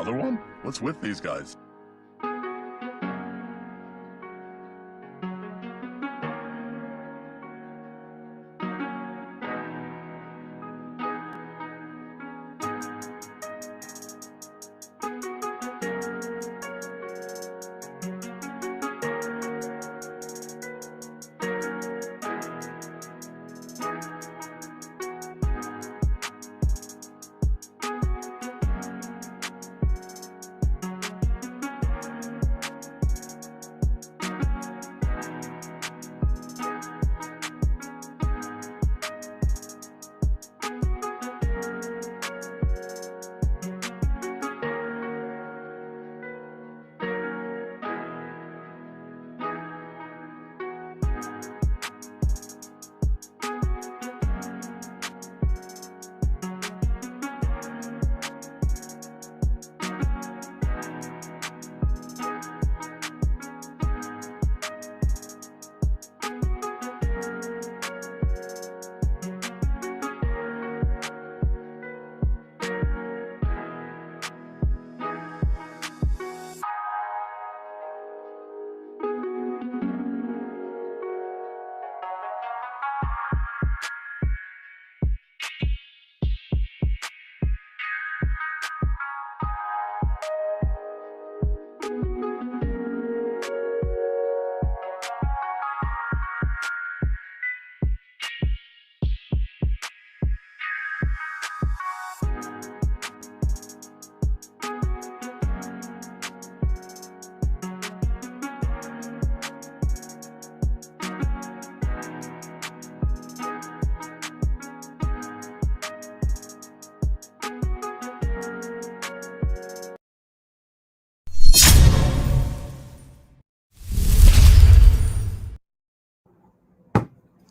Another one? What's with these guys?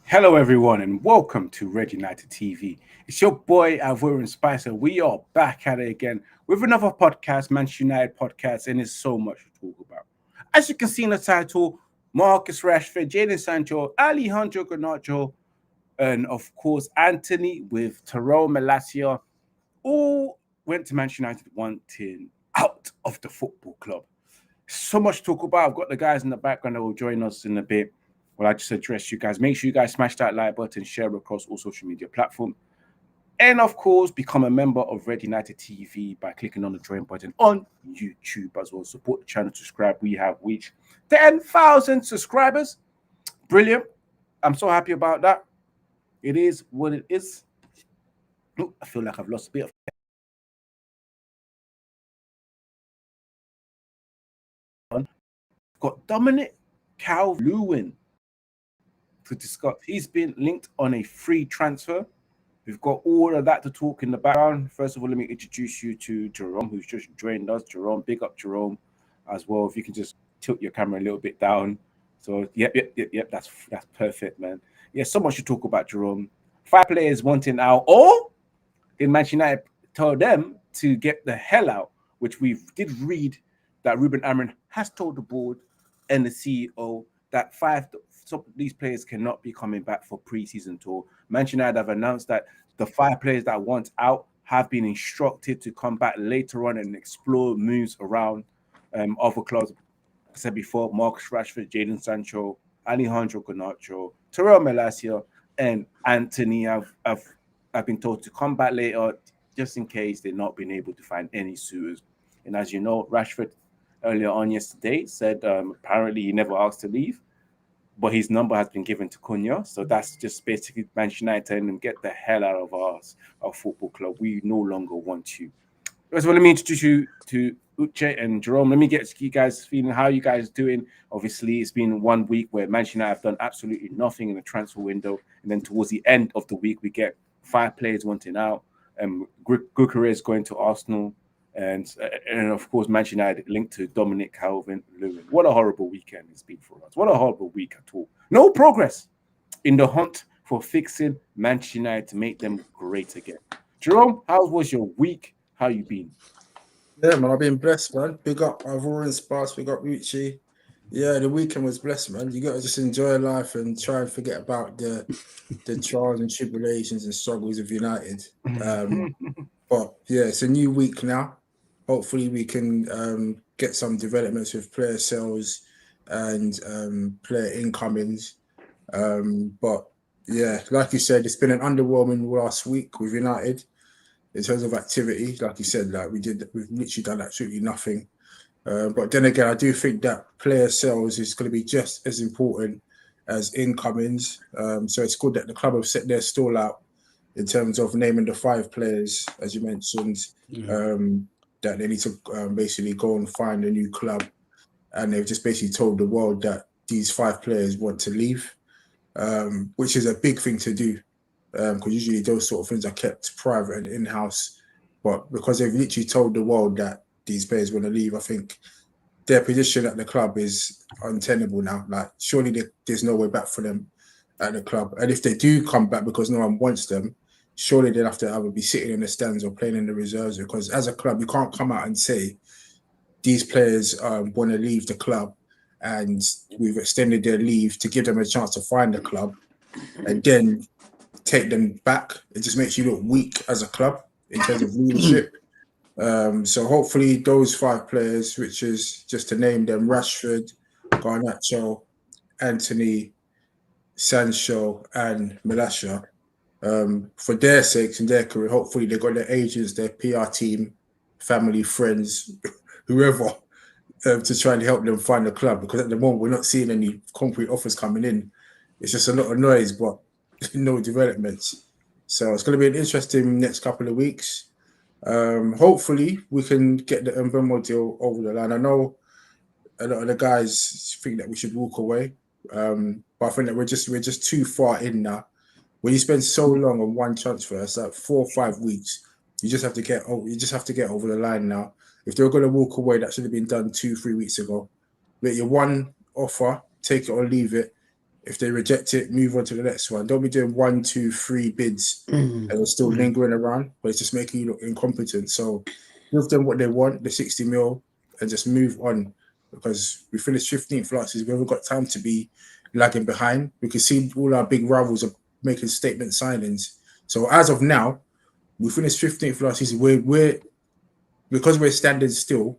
Hello, everyone, and welcome to Red United TV. It's your boy, Avorin Spicer. We are back at it again with another podcast, Manchester United podcast, and there's so much to talk about. As you can see in the title, Marcus Rashford, Jadon Sancho, Alejandro Garnacho, and of course, Antony with Tyrell Malacia all went to Manchester United wanting out of the football club. So much to talk about. I've got the guys in the background that will join us in a bit. Well, I just address you guys. Make sure you guys smash that like button, share across all social media platforms. And of course, become a member of Red United TV by clicking on the join button on YouTube as well. Support the channel, subscribe. We have reached 10,000 subscribers. Brilliant. I'm so happy about that. It is what it is. Ooh, I feel like I've lost a bit of. Got Dominic Calvert-Lewin to discuss. He's been linked on a free transfer. We've got all of that to talk in the background. First of all, let me introduce you to Jerome, who's just joined us. Jerome, big up Jerome as well. If you can just tilt your camera a little bit down. So, yep, that's perfect, man. Yeah, so much to talk about, Jerome. 5 players wanting out, or did Manchester United tell them to get the hell out, which we did read that Ruben Amorim has told the board and the CEO that 5 of these players cannot be coming back for pre-season tour. Manchester United have announced that the 5 players that want out have been instructed to come back later on and explore moves around other clubs. Like I said before, Marcus Rashford, Jadon Sancho, Alejandro Garnacho, Tyrell Malacia, and Antony have been told to come back later just in case they're not been able to find any suitors. And as you know, Rashford earlier on yesterday said apparently he never asked to leave, but his number has been given to Cunha. So that's just basically Manchester United telling him, get the hell out of our football club. We no longer want you. First of all, let me introduce you to Uche and Jerome. Let me get you guys feeling how you guys doing. Obviously, it's been 1 week where Manchester United have done absolutely nothing in the transfer window. And then towards the end of the week, we get 5 players wanting out. Gyökeres going to Arsenal. And of course, Manchester United linked to Dominic Calvert-Lewin. What a horrible weekend it's been for us. What a horrible week at all. No progress in the hunt for fixing Manchester United to make them great again. Jerome, how was your week? How you been? Yeah, man, I've been blessed, man. Big up Avorin Spice, big up Richie. Yeah, the weekend was blessed, man. You got to just enjoy life and try and forget about the trials and tribulations and struggles of United. But yeah, it's a new week now. hopefully we can get some developments with player sales and player incomings. But yeah, like you said, it's been an underwhelming last week with United in terms of activity. Like you said, like we've literally done absolutely nothing. But then again, I do think that player sales is going to be just as important as incomings. So it's good that the club have set their stall out in terms of naming the 5 players, as you mentioned, that they need to basically go and find a new club. And they've just basically told the world that these 5 players want to leave, which is a big thing to do, because usually those sort of things are kept private and in-house. But because they've literally told the world that these players want to leave, I think their position at the club is untenable now. Like, surely there's no way back for them at the club. And if they do come back because no one wants them, surely they'll have to either be sitting in the stands or playing in the reserves, because as a club, you can't come out and say these players want to leave the club and we've extended their leave to give them a chance to find a club and then take them back. It just makes you look weak as a club in terms of leadership. So hopefully those 5 players, which is just to name them, Rashford, Garnacho, Antony, Sancho, and Malacia, for their sakes and their career, hopefully they've got their agents, their PR team, family, friends, whoever, to try and help them find a club. Because at the moment, we're not seeing any concrete offers coming in. It's just a lot of noise, but no developments. So it's going to be an interesting next couple of weeks. Hopefully, we can get the Mbemo deal over the line. I know a lot of the guys think that we should walk away, but I think that we're just too far in now. When you spend so long on one transfer, it's like 4 or 5 weeks. You just have to get over the line now. If they're going to walk away, that should have been done 2-3 weeks ago. Get your one offer, take it or leave it. If they reject it, move on to the next one. Don't be doing 1, 2, 3 bids and they're still lingering around, but it's just making you look incompetent. So give them what they want, the 60 mil, and just move on, because we finished 15th last season. We haven't got time to be lagging behind. We can see all our big rivals are making statement signings. So as of now, we finished 15th last season. Because we're standing still,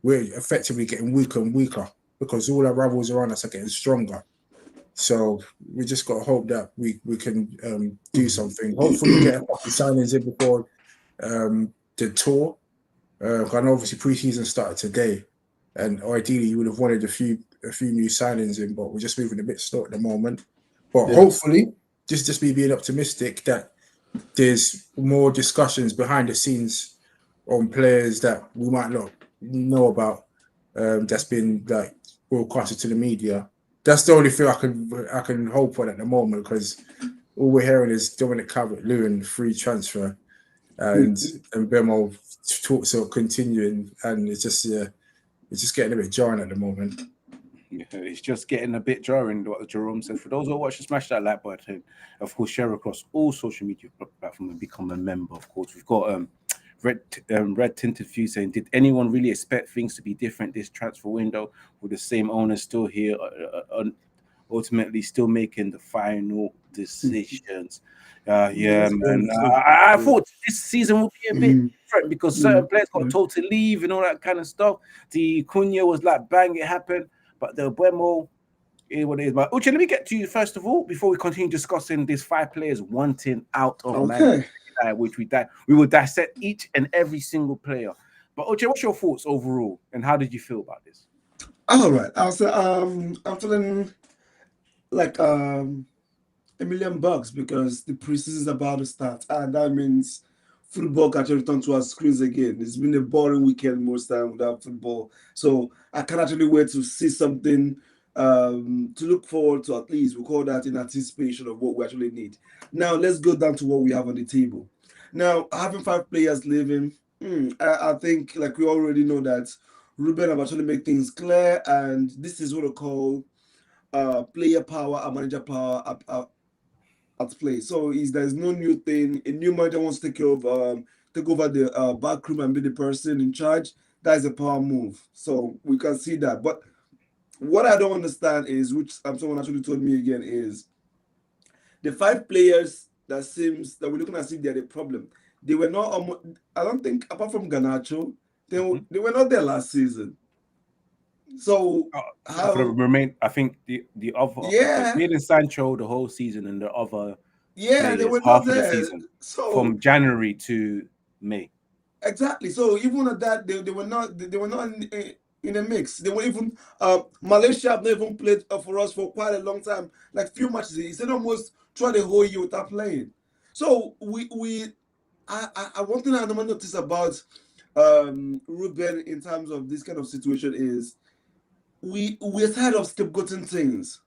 we're effectively getting weaker and weaker because all our rivals around us are getting stronger. So we just got to hope that we can do something. Hopefully get a couple signings in before the tour. I know obviously pre-season started today, and ideally you would have wanted a few new signings in, but we're just moving a bit slow at the moment. But hopefully, just be being optimistic that there's more discussions behind the scenes on players that we might not know about, that's been like broadcasted to the media. That's the only thing I can hope on at the moment, because all we're hearing is Dominic Calvert-Lewin free transfer, and Bemo talks are continuing, and it's just getting a bit jarring at the moment. Yeah, it's just getting a bit jarring, what Jerome said. For those who watch, smash that like button. Of course, share across all social media platforms and become a member. Of course, we've got Red Tinted View saying, did anyone really expect things to be different this transfer window with the same owners still here, ultimately still making the final decisions? Man. I thought this season would be a bit different because certain players got told to leave and all that kind of stuff. The Cunha was like, bang, it happened. But the Buemo is what it is. But Uche, let me get to you first of all before we continue discussing these 5 players wanting out of Man United, which we will dissect each and every single player. But Uche, what's your thoughts overall, and how did you feel about this? All right, I'm feeling like $1 million because the preseason is about to start, and that means football can actually return to our screens again. It's been a boring weekend most time without football, so I can't actually wait to see something to look forward to. At least we call that in anticipation of what we actually need. Now let's go down to what we have on the table. Now, having 5 players leaving, I think, like we already know, that Ruben have actually made things clear, and this is what I call player power and manager power at play. So there's no new thing. A new manager wants to take over the back room and be the person in charge. That is a power move. So we can see that. But what I don't understand is, which someone actually told me again, is the 5 players that we're looking at, see they're the problem. They were not. I don't think, apart from Garnacho, They were not there last season. So how for the remain, I think the other Jadon Sancho the whole season and the other they were half not of the there. season So from January to May. Exactly. So even at that, they were not in the mix. They were even Malaysia have not even played for us for quite a long time, like few matches. He said almost throughout the whole year without playing. So I one thing I never noticed about Ruben in terms of this kind of situation is we're tired of scapegoating things.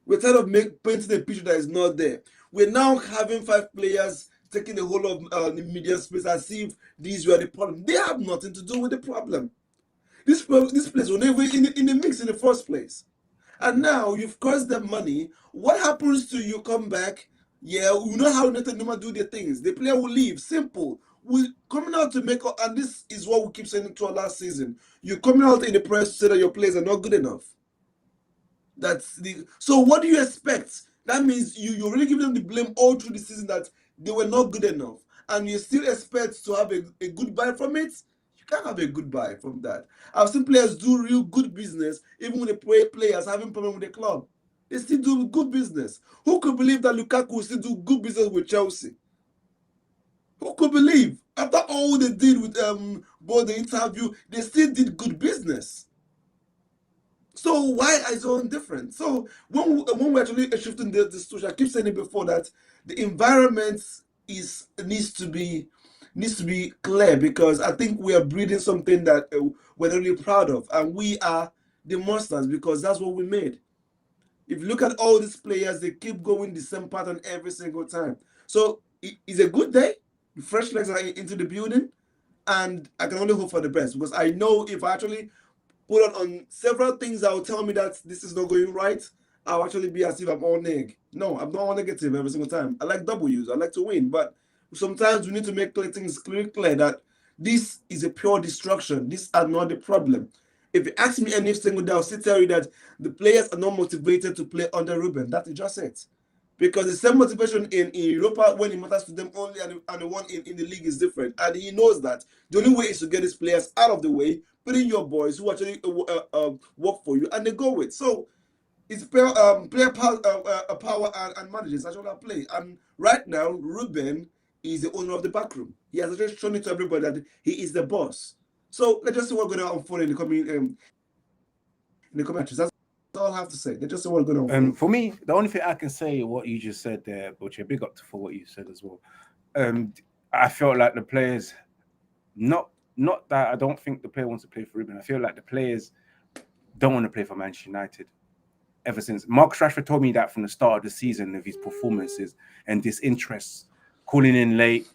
We're tired of painting a picture that is not there. We're now having 5 players taking the whole of the media space as if these were the problem. They have nothing to do with the problem. This place was never in the mix in the first place. And now you've cost them money. What happens to you come back? Yeah, you know how United Numa do their things. The player will leave. Simple. We're coming out to make up, and this is what we keep saying to our last season. You're coming out in the press to say that your players are not good enough. So what do you expect? That means you're really giving them the blame all through the season that they were not good enough, and you still expect to have a goodbye from it. You can't have a goodbye from that. I've seen players do real good business, even when the players having problem with the club. They still do good business. Who could believe that Lukaku will still do good business with Chelsea? Who could believe? After all they did with both the interview, they still did good business. So why is it all different? So when we're actually shifting the situation, I keep saying it before that the environment needs to be clear, because I think we are breeding something that we're not really proud of, and we are the monsters because that's what we made. If you look at all these players, they keep going the same pattern every single time. So it's a good day. Fresh legs are into the building, and I can only hope for the best, because I know if I actually put on several things that will tell me that this is not going right, I'll actually be as if I'm all neg. No, I'm not all negative every single time. I like W's. I like to win, but sometimes we need to make things clear that this is a pure destruction. These are not the problem. If you ask me any single day, I'll still tell you that the players are not motivated to play under Ruben. That is just it. Because the same motivation in Europa when it matters to them only, and the one in the league is different. And he knows that the only way is to get these players out of the way, put in your boys who actually work for you, and they go with. So it's player power and managers. That's what I play. And right now, Ruben is the owner of the back room. He has just shown it to everybody that he is the boss. So let's just see what's going to unfold in the coming matches. That's all I have to say. Let's just see what's going to unfold. And for me, the only thing I can say, what you just said there, Butcher, big up for what you said as well. I felt like the players, not that I don't think the player wants to play for Ruben. I feel like the players don't want to play for Manchester United. Ever since Marcus Rashford told me that from the start of the season of his performances and disinterest, calling in late,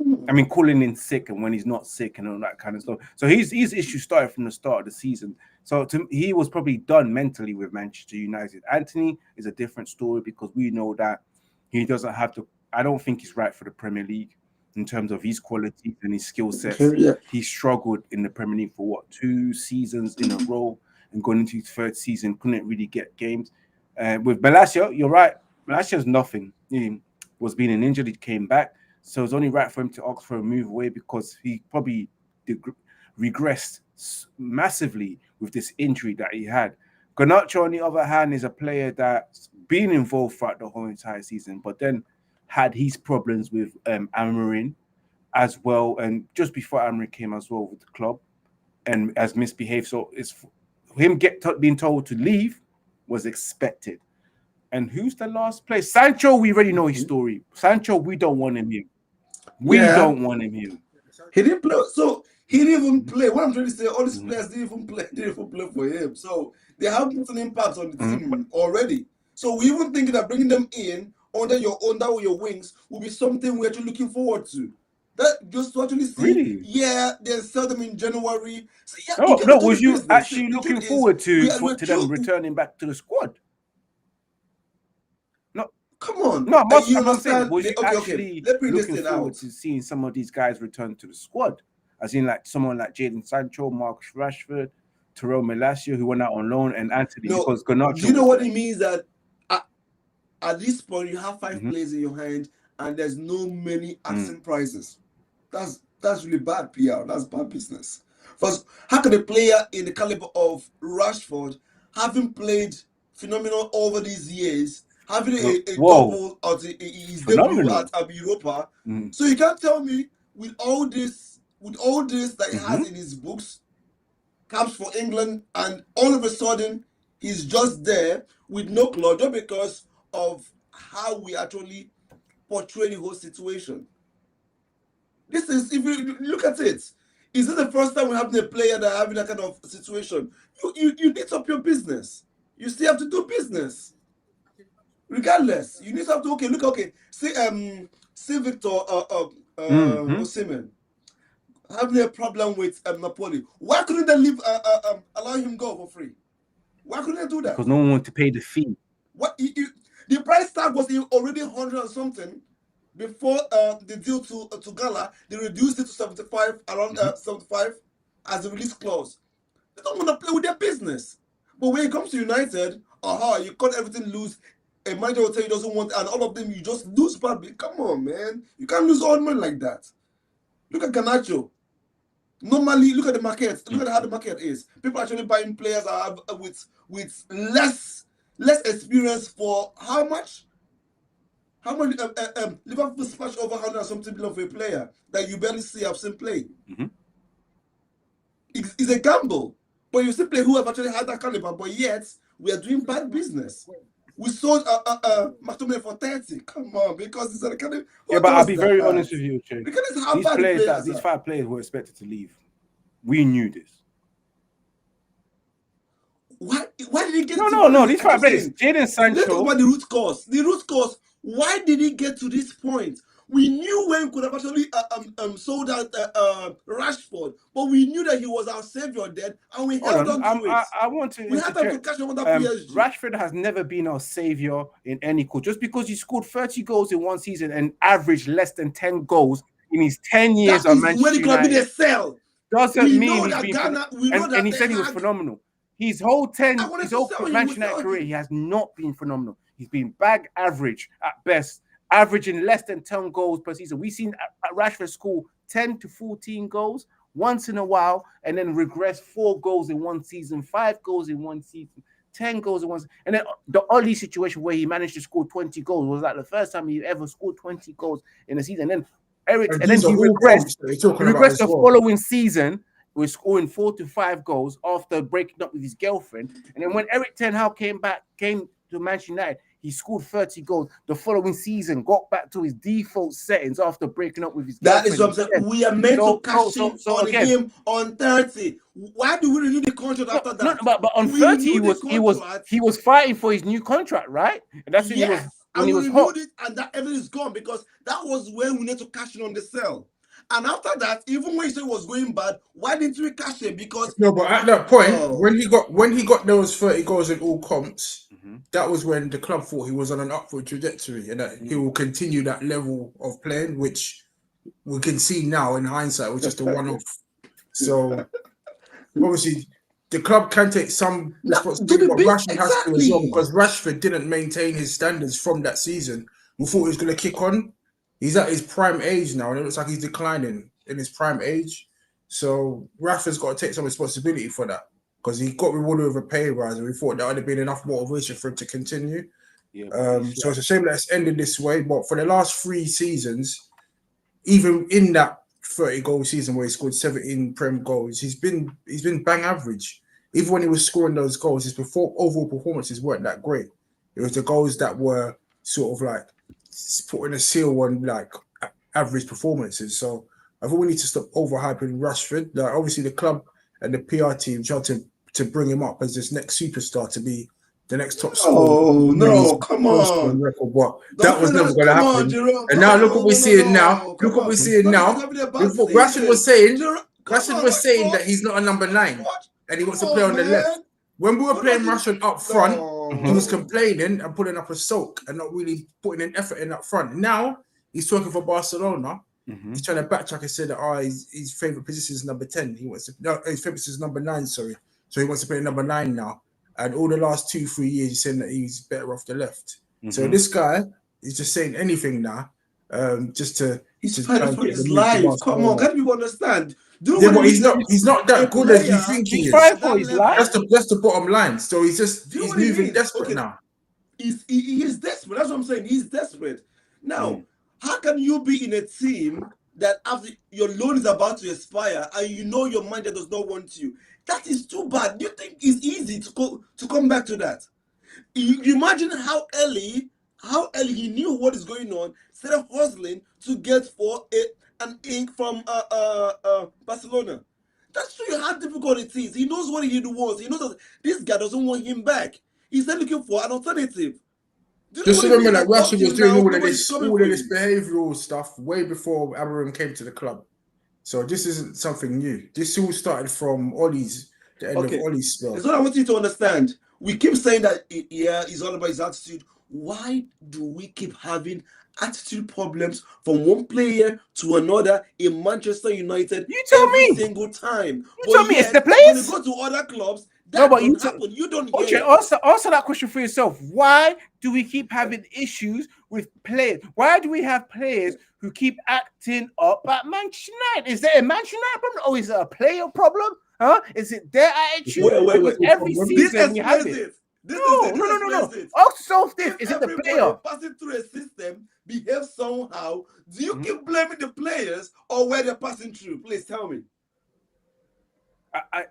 calling in sick, and when he's not sick and all that kind of stuff. So his issues started from the start of the season. So he was probably done mentally with Manchester United. Antony is a different story because we know that he doesn't have to. I don't think he's right for the Premier League in terms of his qualities and his skill sets. Yeah. He struggled in the Premier League for 2 seasons in a row, and going into his 3rd season, couldn't really get games. With Malacia, you're right. Malacia's nothing. He was being an injured. He came back. So it's only right for him to ask for a move away because he probably regressed massively with this injury that he had. Garnacho, on the other hand, is a player that's been involved throughout the whole entire season, but then had his problems with Amorim as well. And just before Amorim came as well with the club and has misbehaved. So it's him being told to leave was expected. And who's the last player? Sancho, we already know his story. Sancho, we don't want him here. We don't want him here. He didn't play. So he didn't even play. What I'm trying to say, all these players didn't even play for him. So they have put an impact on the team already. So we even thinking that bringing them in under your wings will be something we're actually looking forward to. That just to actually see, Really? Yeah, they sell them in January. So yeah, No, was you actually looking forward to them returning back to the squad? No, come on. No, I'm saying, was you actually looking forward to seeing some of these guys return to the squad? As in, like someone like Jadon Sancho, Marcus Rashford, Antonio Malacia, who went out on loan, and Antony. No, because Garnacho. Do you know what it means that at this point you have 5 players in your hand and there's no many asking prices? That's really bad PR. That's bad business. Because how can a player in the caliber of Rashford, having played phenomenal over these years, having a double at his debut at Europa, so you can't tell me with all this that he has in his books, caps for England, and all of a sudden he's just there with no club just because of how we actually portray the whole situation. This is, if you look at it, is it the first time we're having a player that having that kind of situation? You need to up your business. You still have to do business. Regardless, you need to have to see Victor Osimhen having a problem with Napoli. Why couldn't they allow him go for free? Why couldn't they do that? Because no one wanted to pay the fee. What the price tag was already 100 and something before the deal to Gala. They reduced it to 75, around 75 as a release clause. They don't want to play with their business. But when it comes to United, you cut everything loose. A manager will tell you doesn't want, and all of them you just lose badly. Come on, man, you can't lose all money like that. Look at Garnacho. Normally, look at the market. Look at how the market is. People are actually buying players with less experience for how much? How much? Liverpool splash over 100 and something billion for a player that you barely see have seen play. It's a gamble, but you see play who have actually had that caliber. But yet we are doing bad business. We sold McTominay for 30. Come on, because it's a kind of but I'll be very honest with you, Che. Because it's how bad players these 5 players were expected to leave. We knew this. Why did he get? No. These 5 players, Jadon Sancho. Let's talk about the root cause. The root cause. Why did he get to this point? We knew when we could have actually sold out Rashford, but we knew that he was our savior then, and we held on to it. I want to. We had to catch him on that PSG. Rashford has never been our savior in any cause. Just because he scored 30 goals in one season and averaged less than 10 goals in his 10 years on Manchester United, when he could have been a sell. Doesn't mean he's been. And he said he was phenomenal. His whole Manchester United career, he has not been phenomenal. He's been bag average at best, averaging less than 10 goals per season. We've seen Rashford score 10 to 14 goals once in a while and then regress 4 goals in one season, 5 goals in one season, 10 goals in one season. And then the only situation where he managed to score 20 goals was like the first time he ever scored 20 goals in a season. And then he regressed the following season with scoring 4 to 5 goals after breaking up with his girlfriend. And then when Eric Ten Hag came to Manchester United, he scored 30 goals. The following season, got back to his default settings after breaking up with his girlfriend. That is what I'm saying. We are meant to cash in on the game on 30. Why do we renew the contract after that? No, but on 30, he was fighting for his new contract, right? And that's when he was hot. And that everything is gone because that was when we need to cash in on the sell. And after that, even when he said it was going bad, why didn't we cash it? Because but at that point, when he got those 30 goals in all comps, that was when the club thought he was on an upward trajectory and that he will continue that level of playing, which we can see now in hindsight was just a one-off. So obviously, the club can take some responsibility, but Rashford has to as well because Rashford didn't maintain his standards from that season. We thought he was going to kick on. He's at his prime age now, and it looks like he's declining in his prime age. So Rashford's got to take some responsibility for that because he got rewarded with a pay rise, and we thought that would have been enough motivation for him to continue. So it's a shame that it's ended this way. But for the last 3 seasons, even in that 30-goal season where he scored 17 Prem goals, he's been bang average. Even when he was scoring those goals, his overall performances weren't that great. It was the goals that were sort of like putting a seal on like average performances. So I think we need to stop overhyping Rashford. Like, obviously, the club and the PR team tried to bring him up as this next superstar to be the next top scorer. Oh no, come on! Record, but that was never going to happen. Jerome, and now look what we're seeing now. Look what we're seeing now. Rashford was saying that he's not a number 9 and he wants to play on the left. When we were playing Rashford up front, he was complaining and putting up a sulk and not really putting an effort in up front. Now he's talking for Barcelona. He's trying to backtrack and say that his favorite position is number 10. His favorite position is number 9. Sorry, so he wants to play number 9 now. And all the last 2-3 years, he's saying that he's better off the left. So this guy is just saying anything now, just to. He's fighting for his life. Come on, can't you understand? Do you know Yeah, what but it means? he's not A that good as you player think he He's is. five at for that his life. level. That's the bottom line. So Do you know he's what it moving means? desperate Okay, now. he is desperate. That's what I'm saying. He's desperate. Now, how can you be in a team that after your loan is about to expire and you know your manager does not want you? That is too bad. Do you think it's easy to come back to that? You imagine how early he knew what is going on instead of hustling to get for an ink from Barcelona. That's show you how difficult it is. He knows what he wants. He knows that this guy doesn't want him back. He's then looking for an alternative. Do you know Just what it remember means? that That up Rashford was till doing now, nobody's coming for this you. behavioural stuff way before Abraham came to the club. So this isn't something new. This all started from Ollie's, the end of Okay, Ollie's spell. that's what I want you to understand. We keep saying that, yeah, it's all about his attitude. Why do we keep having attitude problems from one player to another in Manchester United You tell every me. single time? You But tell me it's the yet, when you players. go to other clubs, No, that but you don't tell. happen. You don't hear Okay, it. answer that question for yourself. Why do we keep having issues with players? Why do we have players who keep acting up at Manchester United? Is there a Manchester United problem, or is it a player problem? Huh? Is it their attitude? Wait. Because every This season we have explains it. it. This is No, it. no, This no, no, no. explains it. Ask yourself this: If is it the everybody player? passing through a system behaves somehow, do you keep blaming the players or where they're passing through? Please tell me.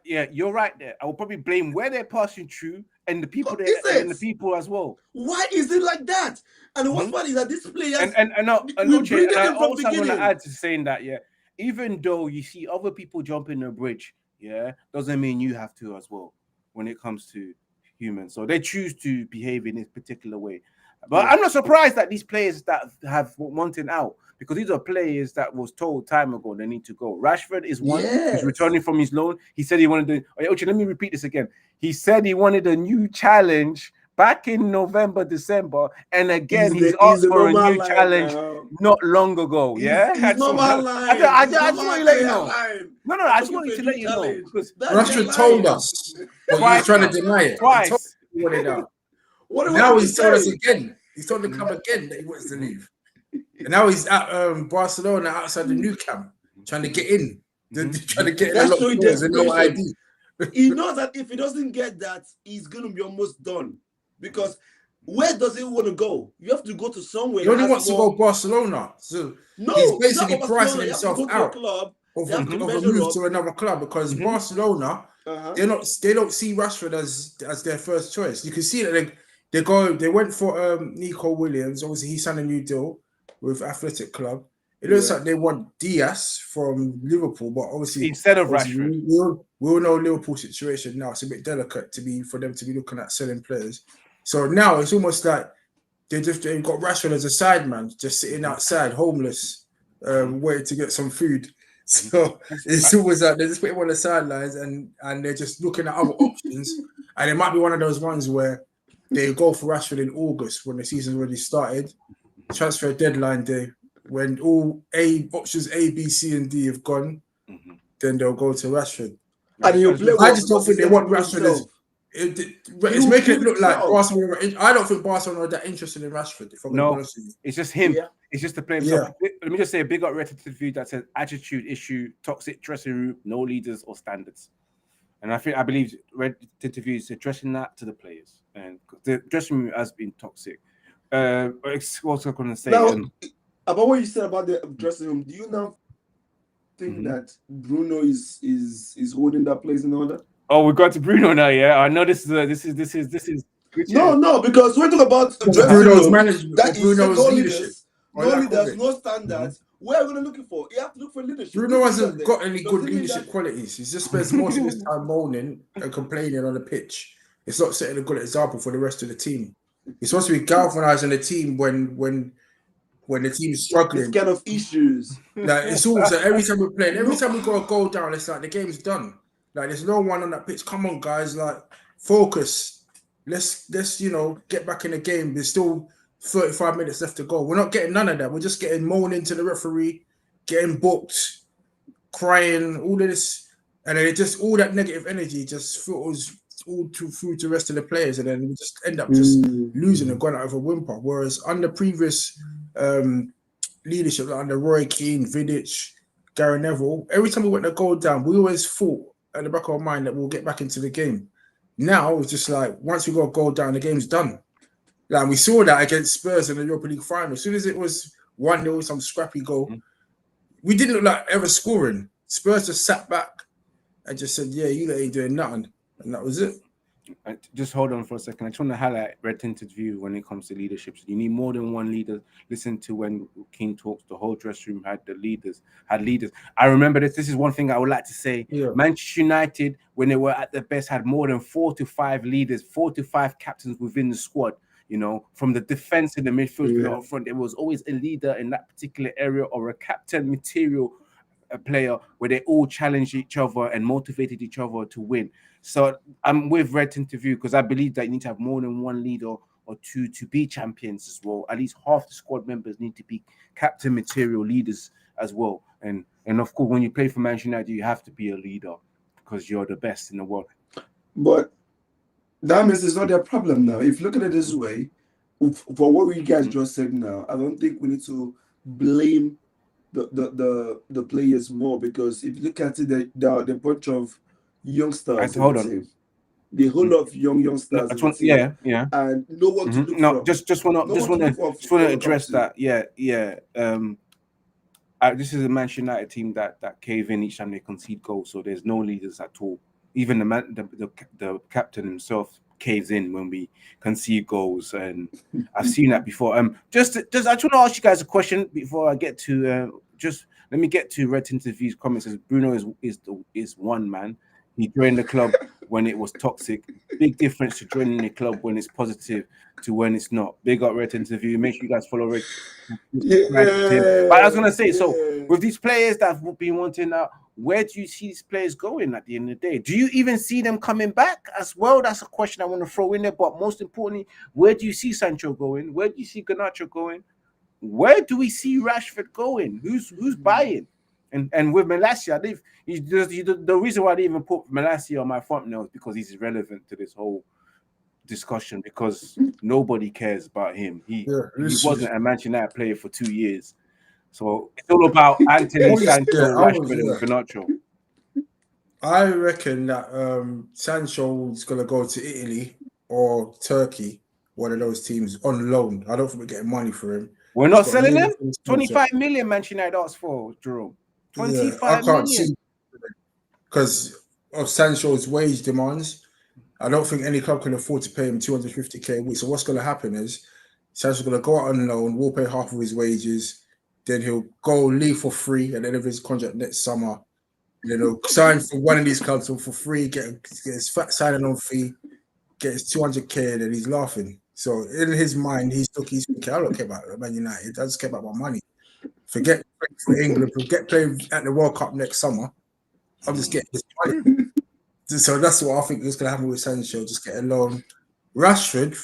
Yeah, you're right there. I will probably blame where they're passing through and the people But there is and the it? people as well. Why is it like that? And the worst part is that these players, And we Uche, bring and I them from also want to beginning. add to saying that, yeah, even though you see other people jumping the bridge, yeah, doesn't mean you have to as well when it comes to humans. So they choose to behave in this particular way. But Yeah. I'm not surprised that these players that have wanted out, because these are players that was told time ago they need to go. Rashford is one. Yes. He's returning from his loan. He said he wanted to. Oh, Uche, let me repeat this again. He said he wanted a new challenge back in November, December, and again he's asked for a new challenge not long ago. Yeah, He's normal line. I just want to let you know. Line. No, I just wanted to let you know because Rashford told us, but he was trying to deny it. Twice. He wanted out. What Now he's told us again. He's told the club again that he wants to leave. And now he's at Barcelona outside the new camp, trying to get in. Trying to get in a lot of players with no ID. He knows that if he doesn't get that, he's going to be almost done. Because where does he want to go? You have to go to somewhere. He only wants to go Barcelona. So he's basically pricing himself out of a move to another club because Barcelona, they don't see Rashford as their first choice. You can see that they went for Nico Williams. Obviously, he signed a new deal with Athletic Club. It looks like they want Diaz from Liverpool, but obviously instead of Rashford, we all know Liverpool's situation now. It's a bit delicate for them to be looking at selling players. So now it's almost like they've got Rashford as a side man, just sitting outside, homeless, waiting to get some food. So it's always like they just put him on the sidelines and they're just looking at other options. And it might be one of those ones where they go for Rashford in August when the season's already started, transfer deadline day, when all options A, B, C, and D have gone, then they'll go to Rashford. And he'll play. I just don't think they want Rashford as. It's making it look like Barcelona. I don't think Barcelona are that interested in Rashford. If I'm no, honest with you. it's just him. Yeah. It's just to play himself. Yeah. Let me just say a big up review that says attitude issue, toxic dressing room, no leaders or standards. And I believe Red interview is addressing that to the players, and the dressing room has been toxic. What's I going to say? Now, about what you said about the dressing room, do you now think that Bruno is holding that place in order? Oh, we got to Bruno now. Yeah, I know this is. No, because we're talking about Bruno's management, that Bruno's no leadership, no leaders, no standards. Where are we going to look for? You have to look for leadership. Bruno hasn't got any good leadership qualities. He just spends most of his time moaning and complaining on the pitch. It's not setting a good example for the rest of the team. He's supposed to be galvanizing the team when the team's struggling. It's kind of issues. Like it's always like every time we're playing, every time we go a goal down, it's like the game's done. Like there's no one on that pitch. Come on, guys, like focus. Let's get back in the game. There's still 35 minutes left to go. We're not getting none of that. We're just getting moaning to the referee, getting booked, crying, all of this, and then it just all that negative energy just filters all through to the rest of the players, and then we just end up just losing and going out of a whimper. Whereas under previous leadership, like under Roy Keane, Vidic, Gary Neville, every time we went to goal down, we always thought at the back of our mind that we'll get back into the game. Now it's just like once we got a goal down, the game's done. Like we saw that against Spurs in the Europa League final. As soon as it was 1-0, some scrappy goal, we didn't look like ever scoring. Spurs just sat back and just said, "Yeah, you ain't doing nothing," and that was it. Just hold on for a second. I just want to highlight Red Tinted view when it comes to leadership. You need more than one leader. Listen to when King talks. The whole dressing room had leaders. I remember this. This is one thing I would like to say. Yeah. Manchester United, when they were at their best, had more than 4 to 5 leaders, 4 to 5 captains within the squad. You know, from the defense in the midfield to the front, there was always a leader in that particular area or a captain material player where they all challenged each other and motivated each other to win. So I'm with Red Interview because I believe that you need to have more than one leader or two to be champions as well. At least half the squad members need to be captain material leaders as well. And of course, when you play for Manchester United, you have to be a leader because you're the best in the world. But that means it's not their problem now. If you look at it this way, for what you guys just said now, I don't think we need to blame the players more, because if you look at it, the bunch of youngsters. Hold on. The whole of youngsters. Yeah. And no one to look no, from. just want to address that. Yeah. This is a Manchester United team that cave in each time they concede goals, so there's no leaders at all. Even the captain himself caves in when we concede goals, and I've seen that before. I just want to ask you guys a question before I get to let me get to Red Interview's comments. As Bruno is one man. He joined the club when it was toxic. Big difference to joining the club when it's positive to when it's not. Big up Red Interview. Make sure you guys follow Red. But I was gonna say, so with these players that have been wanting out, where do you see these players going at the end of the day? Do you even see them coming back as well? That's a question I want to throw in there. But most importantly, where do you see Sancho going? Where do you see Garnacho going? Where do we see Rashford going? Who's buying? And with Malacia, the reason why I didn't even put Malacia on my thumbnail is because he's irrelevant to this whole discussion, because nobody cares about him. He wasn't a Manchester United player for 2 years. So it's all about Antony, Sancho, Rashford, and Garnacho. I reckon that Sancho is going to go to Italy or Turkey, one of those teams, on loan. I don't think we're getting money for him. We're not selling him? 25 million Manchester United asked for, Jerome. 25 million. Because of Sancho's wage demands. I don't think any club can afford to pay him 250k a week. So what's going to happen is Sancho's going to go out on loan, we'll pay half of his wages, then he'll leave for free at the end of his contract next summer. Then he'll sign for one of these clubs for free, get his fat signing on fee, get his 200k, and then he's laughing. So in his mind, he's thinking, I don't care about Man United, I just care about my money. Forget playing for England, forget playing at the World Cup next summer. I'm just getting this money. So that's what I think is going to happen with Sancho, just get a loan. Rashford,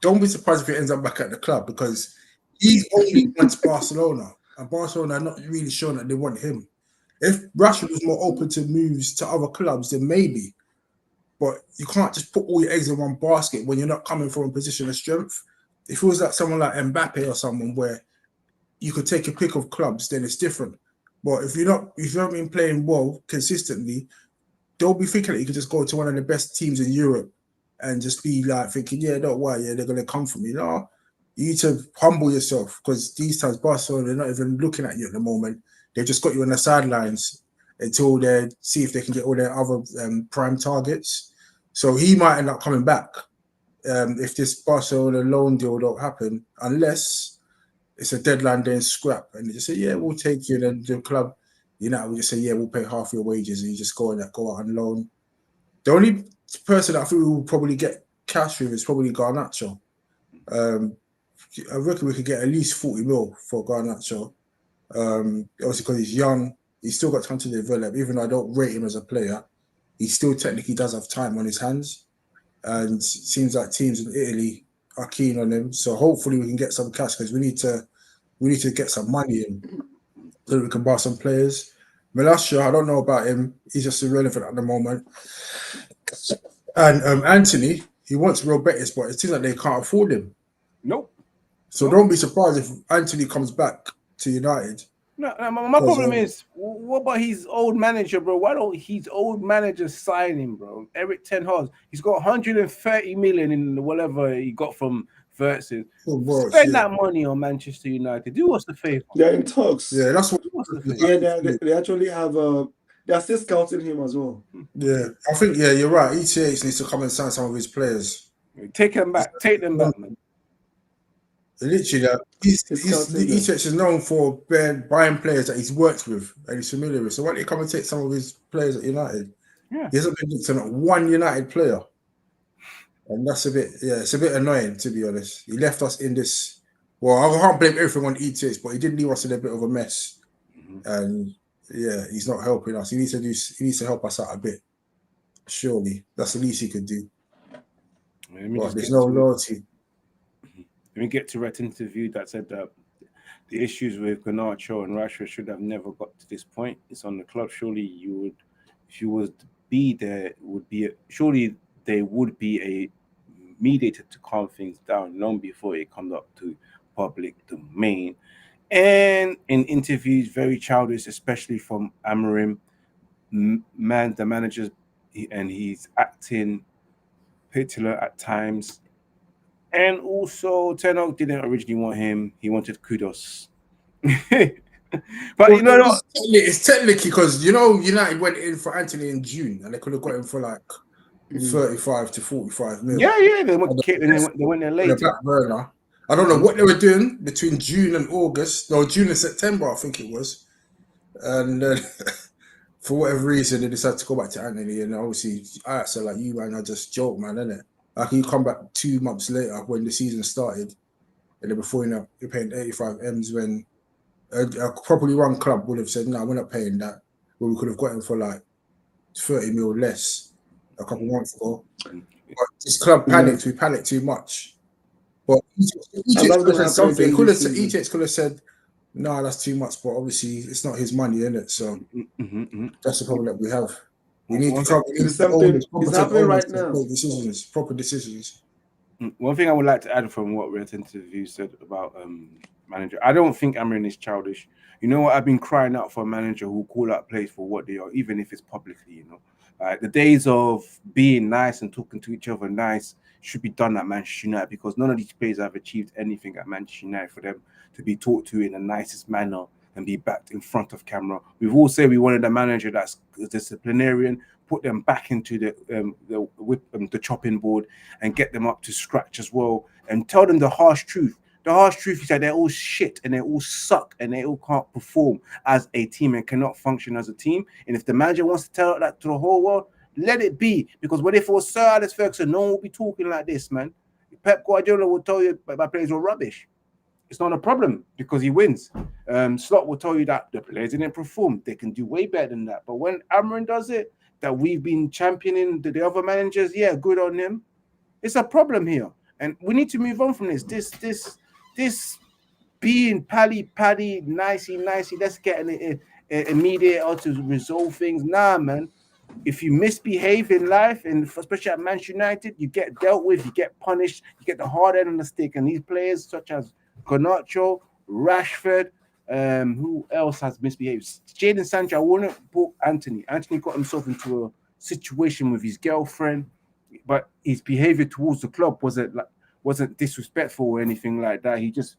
don't be surprised if he ends up back at the club, because he only wants Barcelona, and Barcelona are not really sure that they want him. If Rashford was more open to moves to other clubs, then maybe. But you can't just put all your eggs in one basket when you're not coming from a position of strength. If it was like someone like Mbappe or someone where you could take a pick of clubs, then it's different. But if you haven't been playing well consistently, don't be thinking that you could just go to one of the best teams in Europe and just be like thinking, they're going to come for me. No, you need to humble yourself, because these times Barcelona, they're not even looking at you at the moment. They've just got you on the sidelines until they see if they can get all their other prime targets. So he might end up coming back if this Barcelona loan deal don't happen, unless it's a deadline day and scrap, and they just say, we'll take you. Then the club, we just say, we'll pay half your wages, and you just go out on loan. The only person I think we will probably get cash with is probably Garnacho. I reckon we could get at least 40 mil for Garnacho. Obviously, because he's young, he's still got time to develop. Even though I don't rate him as a player, he still technically does have time on his hands. And it seems like teams in Italy are keen on him. So hopefully we can get some cash, because we need to get some money in so we can buy some players. Malacia, I don't know about him. He's just irrelevant at the moment. And Antony, he wants Real Betis, but it seems like they can't afford him. Nope. So don't be surprised if Antony comes back to United No, my problem is, what about his old manager, bro? Why don't his old manager sign him, bro? Eric Ten Hag. He's got 130 million in whatever he got from Versus. Spend that money on Manchester United. Do us a favor. They're in talks. Yeah, that's what. Yeah, they actually have. They're still scouting him as well. Yeah, I think you're right. ETH needs to come and sign some of his players. Take them back. Take them back, man. Literally, ETH is known for buying players that he's worked with and he's familiar with. So why don't you come and take some of his players at United? Yeah, he hasn't been linked to not one United player, and that's it's a bit annoying, to be honest. He left us in this. Well, I can't blame everything on ETH, but he did leave us in a bit of a mess, and he's not helping us. He needs to help us out a bit. Surely, that's the least he could do. But there's no loyalty. Let me get to that interview that said that the issues with Garnacho and Rashford should have never got to this point. It's on the club. Surely you would, if you was to be there, surely there would be a mediator to calm things down long before it comes up to public domain. And in interviews, very childish, especially from Amorim, the manager, and he's acting petulant at times. And also, Ten Hag didn't originally want him. He wanted kudos. But you know what? It's technically because, United went in for Antony in June and they could have got him for like 35 to 45 million. Yeah. They went there later. The back burner. I don't know what they were doing between June and August. No, June and September, I think it was. And for whatever reason, they decided to go back to Antony. And obviously, I said, like, you man, I just joke, man, innit? Like, you come back 2 months later when the season started, and then before you're paying 85 M's when a properly run club would have said, no, we're not paying that. Well, we could have got him for like 30 mil less a couple months ago. But this club panicked. We panicked too much. But ETH could have said something. ETH could have said, no, that's too much. But obviously, it's not his money, innit? So that's the problem that we have. We need to come. It's happening right now. Proper decisions. One thing I would like to add from what Red Interview said about manager, I don't think Amorim is childish. You know what? I've been crying out for a manager who call out players for what they are, even if it's publicly. The days of being nice and talking to each other nice should be done at Manchester United, because none of these players have achieved anything at Manchester United for them to be talked to in the nicest manner and be backed in front of camera. We've all said we wanted a manager that's disciplinarian, put them back into the chopping board and get them up to scratch as well, and tell them the harsh truth. The harsh truth is that they're all shit and they all suck and they all can't perform as a team and cannot function as a team. And if the manager wants to tell that to the whole world, let it be. Because when it was Sir Alex Ferguson, no one will be talking like this, man. Pep Guardiola will tell you my players were rubbish. It's not a problem because he wins. Slot will tell you that the players didn't perform. They can do way better than that. But when Amorim does it, that we've been championing the other managers, good on them. It's a problem here. And we need to move on from this. This being paddy, nicey, let's get an mediator to resolve things. Nah, man. If you misbehave in life, and especially at Manchester United, you get dealt with, you get punished, you get the hard end on the stick. And these players, such as Garnacho, Rashford, who else has misbehaved? Jadon Sancho, I wouldn't put Antony. Antony got himself into a situation with his girlfriend, but his behavior towards the club wasn't disrespectful or anything like that. He just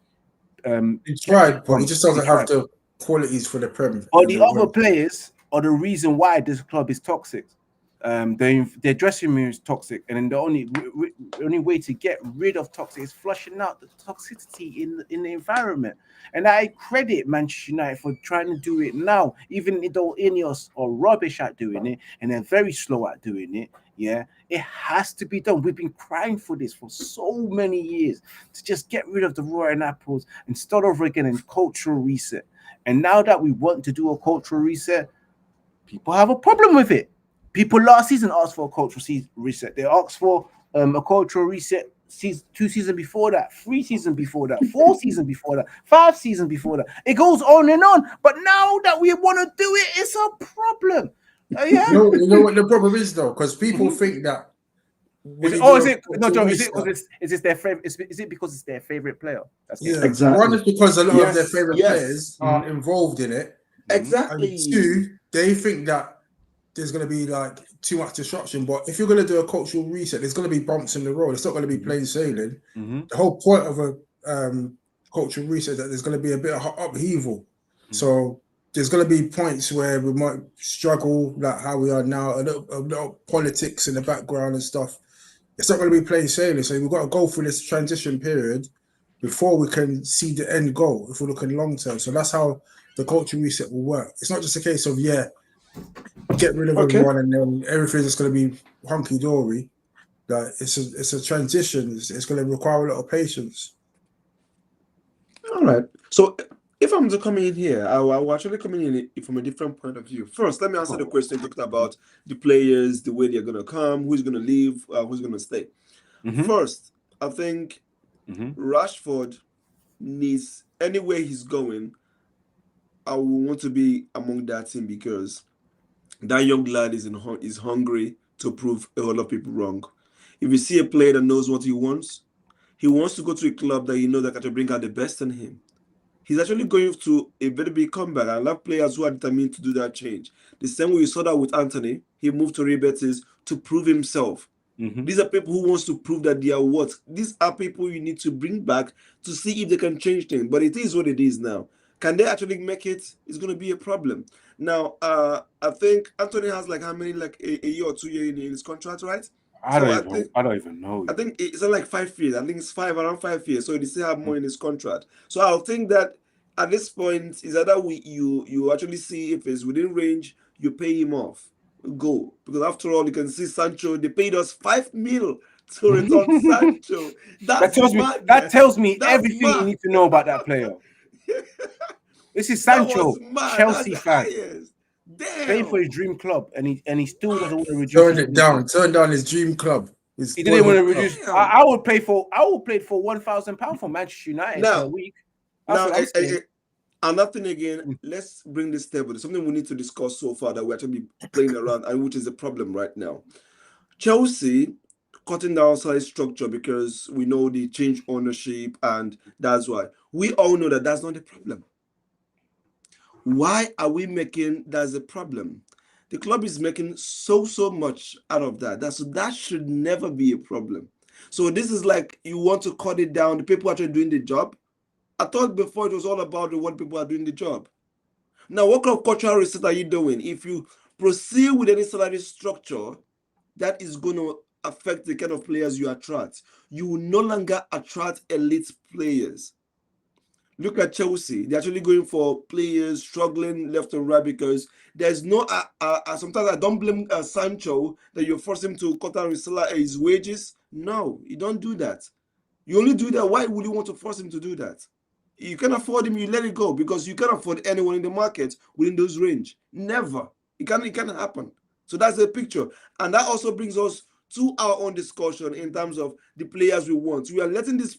he tried, but he just doesn't have the qualities for the Prem. Or the other players are the reason why this club is toxic. Their dressing room is toxic, and then the only way to get rid of toxic is flushing out the toxicity in the environment. And I credit Manchester United for trying to do it now, even though INEOS are rubbish at doing it and they're very slow at doing it. Yeah, it has to be done. We've been crying for this for so many years, to just get rid of the rotten apples and start over again and cultural reset. And now that we want to do a cultural reset, people have a problem with it. People last season asked for a cultural reset. They asked for a cultural reset 2 seasons before that, 3 seasons before that, 4 seasons before that, 5 seasons before that. It goes on and on. But now that we want to do it, it's a problem. You know what the problem is, though? Because people think that when Is it, you oh, do is a it no, cultural Joe? Is it reset, because is it their favorite? Is it because it's their favorite player? That's their yeah, favorite. Exactly. one is because a lot of their Yes. favorite Yes. players aren't involved in it, and Exactly. two, they think that there's going to be like too much disruption. But if you're going to do a cultural reset, there's going to be bumps in the road. It's not going to be plain sailing. The whole point of a cultural reset is that there's going to be a bit of upheaval. So there's going to be points where we might struggle, like how we are now, a little politics in the background and stuff. It's not going to be plain sailing. So we've got to go through this transition period before we can see the end goal if we're looking long term. So that's how the culture reset will work. It's not just a case of, get rid of Okay. everyone and then everything's just going to be hunky dory. Like it's a transition. It's going to require a lot of patience. All right. So if I'm to come in here, I will actually come in from a different point of view. First, let me answer the question talking about the players, the way they're going to come, who's going to leave, who's going to stay. First, I think Rashford needs, anywhere he's going, I will want to be among that team because that young lad is hungry to prove a whole lot of people wrong. If you see a player that knows what he wants to go to a club that that can bring out the best in him. He's actually going to a very big comeback. I love players who are determined to do that change. The same way you saw that with Antony. He moved to Real Betis to prove himself. These are people who wants to prove that they are what. These are people you need to bring back to see if they can change things. But it is what it is now. Can they actually make it? It's going to be a problem. Now, I think Antony has like how many, like a year or 2 years in his contract, right? I don't even know. I think it's not like 5 years. I think it's around 5 years. So they still have more in his contract. So I'll think that at this point is either you actually see if it's within range, you pay him off. Go. Because after all, you can see Sancho, they paid us 5 mil to return Sancho. That tells me everything you need to know about that player. This is Sancho, Chelsea fan, playing for his dream club, and he still doesn't want to reduce. Turn down his dream club. He didn't want to reduce. I would play for £1,000 for Manchester United per week. Another thing again, let's bring this table. There's something we need to discuss so far that we're actually playing around, and which is a problem right now. Chelsea cutting down size structure because we know they change ownership, and that's why. We all know that that's not the problem. Why are we making that's a problem? The club is making so much out of that. That should never be a problem. So this is like you want to cut it down. The people actually doing the job. I thought before it was all about what people are doing the job. Now, what kind of cultural reset are you doing? If you proceed with any salary structure, that is going to affect the kind of players you attract. You will no longer attract elite players. Look at Chelsea. They're actually going for players struggling left and right because there's no. Sometimes I don't blame Sancho that you force him to cut down his wages. No, you don't do that. You only do that. Why would you want to force him to do that? You can afford him, you let it go because you can't afford anyone in the market within those range. Never. It can't happen. So that's the picture. And that also brings us to our own discussion in terms of the players we want. We are letting these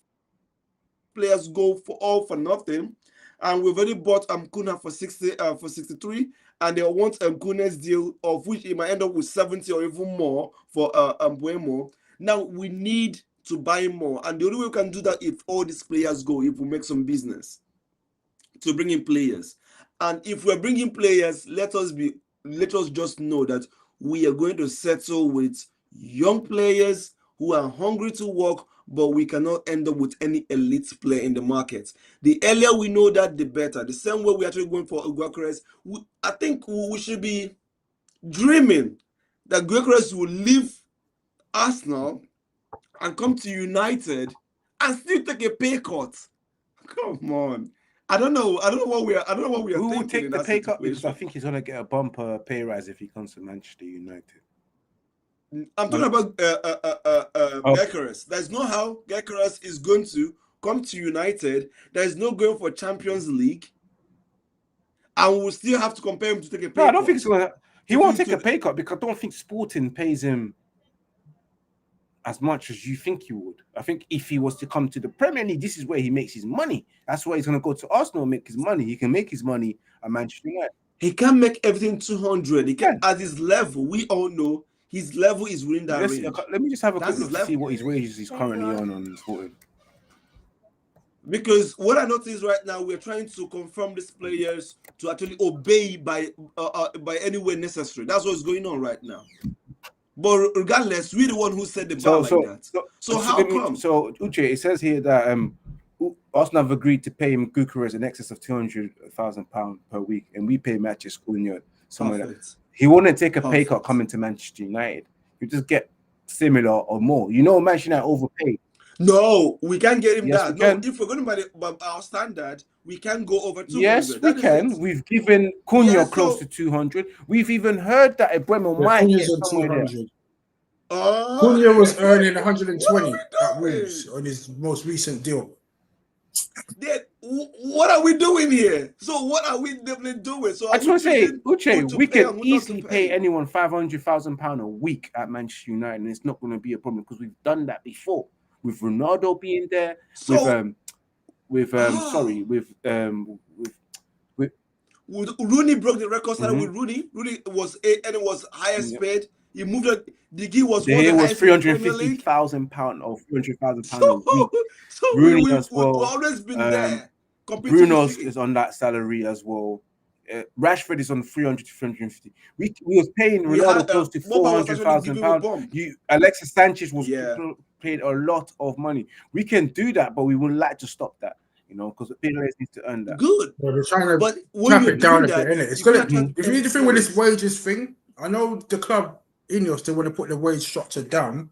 players go for nothing. And we've already bought Kuna for 63, and they want Kuna's deal, of which it might end up with 70 or even more for Mbuemo. Now we need to buy more, and the only way we can do that if all these players go, if we make some business to bring in players. And if we're bringing players, let us just know that we are going to settle with young players who are hungry to work, but we cannot end up with any elite player in the market. The earlier we know that, the better. The same way we're actually going for Gyökeres, I think we should be dreaming that Gyökeres will leave Arsenal and come to United and still take a pay cut. Come on. I don't know what we are thinking. Who will take the pay cut? Because I think he's gonna get a bumper pay rise if he comes to Manchester United. I'm talking about Gyökeres. There's no how Gyökeres is going to come to United. There's no going for Champions League. And we'll still have to compare him to take a pay cut. I don't think so. He won't take a pay cut because I don't think Sporting pays him as much as you think he would. I think if he was to come to the Premier League, this is where he makes his money. That's why he's going to go to Arsenal and make his money. He can make his money at Manchester United. He can't make everything 200. He can, at his level, we all know his level is within that range. Let me just have a That's quick look his to see level. what his wages he's currently on Sporting. Because what I notice right now, we're trying to confirm these players to actually obey by any way necessary. That's what's going on right now. But regardless, we're the one who set the bar like that. So how come? So Uche, it says here that Arsenal have agreed to pay him Gyökeres in excess of £200,000 per week, and we pay Matches Cunha somewhere. That he wouldn't take a pay cut coming to Manchester United. You just get similar or more. You know, Manchester United overpaid. No, we can't get him that. No, if we're going by our standard, we can go over 200. Yes, we can. We've given Cunha close to 200. We've even heard that Ebremo might get somewhere there. Cunha was earning 120 at Wolves on his most recent deal. What are we doing here? So what are we doing? So I just want to say, Uche, we can easily pay anyone £500,000 a week at Manchester United, and it's not going to be a problem because we've done that before with Ronaldo being there, with Rooney broke the record started with Rooney. Rooney was highest paid. He moved on. The Gea was £350,000 or £300,000 a week. So Rooney as well. We've always been there. Bruno is on that salary as well. Rashford is on 300 to 350. We was paying Ronaldo close to £400,000. Alexis Sanchez was paid a lot of money. We can do that, but we would like to stop that. You know, because the players need to earn that. Good. Yeah, we're trying to tap it down a bit, innit? It's gonna. If you need to think with this wages thing, I know the club INEOS they want to put the wage structure down,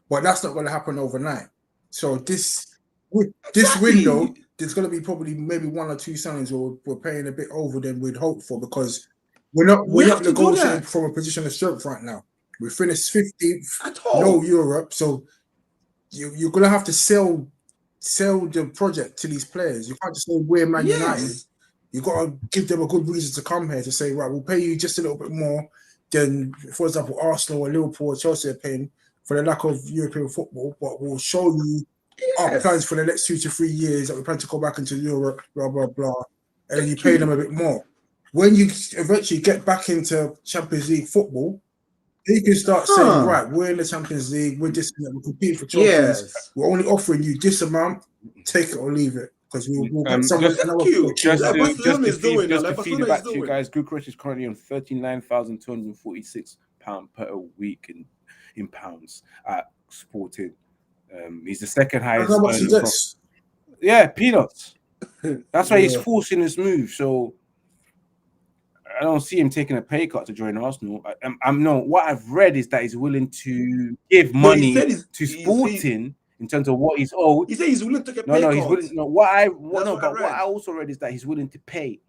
but that's not going to happen overnight. So this window, there's going to be probably maybe 1 or 2 signings, or we're paying a bit over than we'd hoped for because we're not negotiating from a position of strength right now. We finished 15th, no Europe, so you're going to have to sell the project to these players. You can't just say we're Man United. You got to give them a good reason to come here to say, right, we'll pay you just a little bit more than, for example, Arsenal or Liverpool or Chelsea are paying for the lack of European football, but we'll show you our plans for the next 2 to 3 years that we plan to go back into Europe, blah, blah, blah, and then you pay them a bit more. When you eventually get back into Champions League football, you can start saying, right, we're in the Champions League, we're competing for trophies, we're only offering you this amount, take it or leave it. Because we'll get someone just to feed it back to you guys, Gyökeres is currently on £39,246 per week in pounds at Sporting. He's the second highest. How much is this? Yeah, peanuts. That's why he's forcing this move. So I don't see him taking a pay cut to join Arsenal. What I've read is that he's willing to give money to Sporting. In terms of what he's owed, he said he's willing to take a pay cut. He's willing. What I also read is that he's willing to pay